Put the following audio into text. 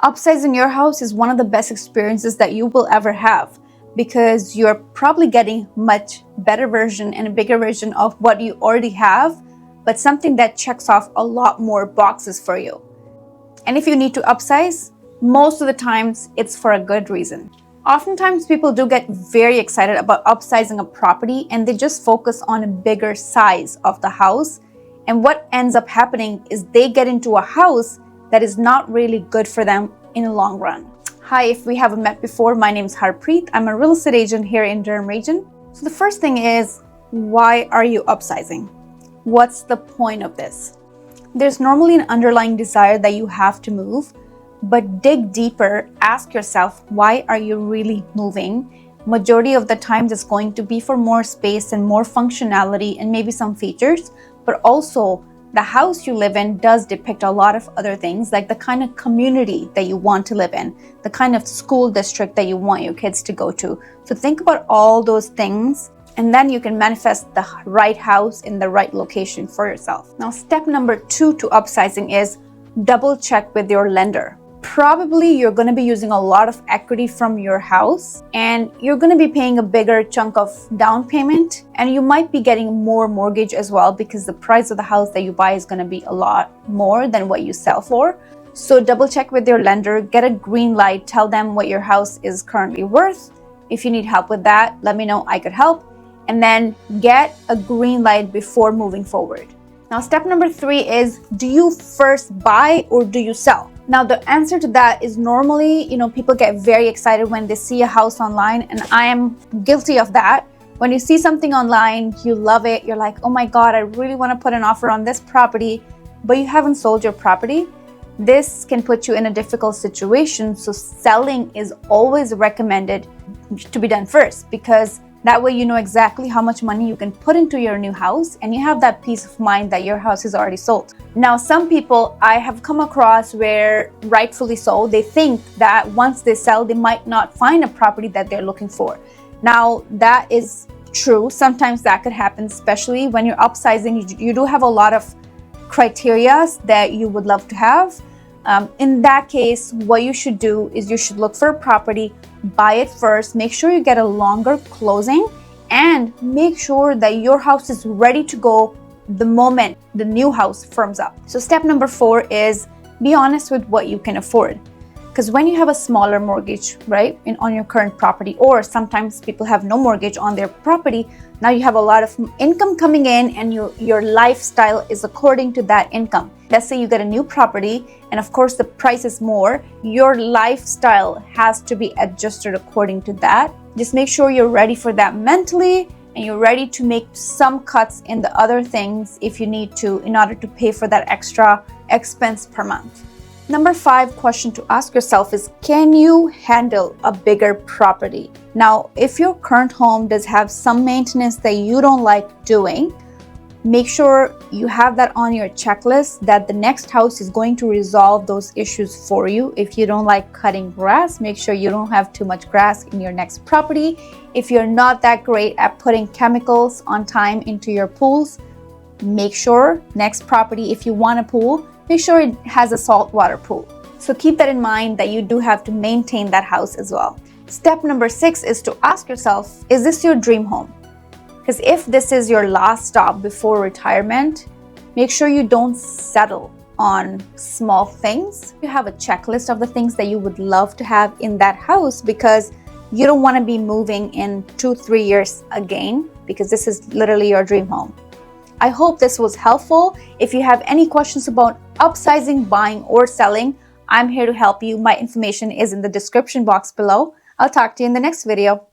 Upsizing your house is one of the best experiences that you will ever have because you're probably getting much better version and a bigger version of what you already have, but something that checks off a lot more boxes for you. And if you need to upsize, most of the times it's for a good reason. Oftentimes people do get very excited about upsizing a property and they just focus on a bigger size of the house. And what ends up happening is they get into a house that is not really good for them in the long run. Hi, if we haven't met before, my name is Harpreet. I'm a real estate agent here in Durham Region. So the first thing is, why are you upsizing? What's the point of this? There's normally an underlying desire that you have to move, but dig deeper, ask yourself, why are you really moving? Majority of the times it's going to be for more space and more functionality and maybe some features, but also the house you live in does depict a lot of other things, like the kind of community that you want to live in, the kind of school district that you want your kids to go to. So think about all those things, and then you can manifest the right house in the right location for yourself. Now, step number 2 to upsizing is double check with your lender. Probably you're going to be using a lot of equity from your house and you're going to be paying a bigger chunk of down payment, and you might be getting more mortgage as well because the price of the house that you buy is going to be a lot more than what you sell for. So double check with your lender, get a green light, tell them what your house is currently worth. If you need help with that, let me know, I could help. And then get a green light before moving forward. Now, step number 3 is, do you first buy or do you sell? Now, the answer to that is normally, people get very excited when they see a house online, and I am guilty of that. When you see something online, you love it. You're like, oh my God, I really want to put an offer on this property, but you haven't sold your property. This can put you in a difficult situation. So selling is always recommended to be done first, because that way you know exactly how much money you can put into your new house and you have that peace of mind that your house is already sold. Now, some people I have come across where, rightfully so, they think that once they sell, they might not find a property that they're looking for. Now, that is true. Sometimes that could happen, especially when you're upsizing. You do have a lot of criteria that you would love to have. In that case, what you should do is you should look for a property, buy it first, make sure you get a longer closing, and make sure that your house is ready to go the moment the new house firms up. So step number 4 is be honest with what you can afford. Because when you have a smaller mortgage, right, on your current property, or sometimes people have no mortgage on their property, now you have a lot of income coming in and your lifestyle is according to that income. Let's say you get a new property and of course the price is more, your lifestyle has to be adjusted according to that. Just make sure you're ready for that mentally and you're ready to make some cuts in the other things if you need to in order to pay for that extra expense per month. Number 5 question to ask yourself is, can you handle a bigger property? Now, if your current home does have some maintenance that you don't like doing, make sure you have that on your checklist, that the next house is going to resolve those issues for you. If you don't like cutting grass, make sure you don't have too much grass in your next property. If you're not that great at putting chemicals on time into your pools, make sure next property, if you want a pool, make sure it has a saltwater pool. So keep that in mind, that you do have to maintain that house as well. Step number 6 is to ask yourself, is this your dream home? Because if this is your last stop before retirement, make sure you don't settle on small things. You have a checklist of the things that you would love to have in that house, because you don't want to be moving in 2-3 years again, because this is literally your dream home. I hope this was helpful. If you have any questions about upsizing, buying, or selling, I'm here to help you. My information is in the description box below. I'll talk to you in the next video.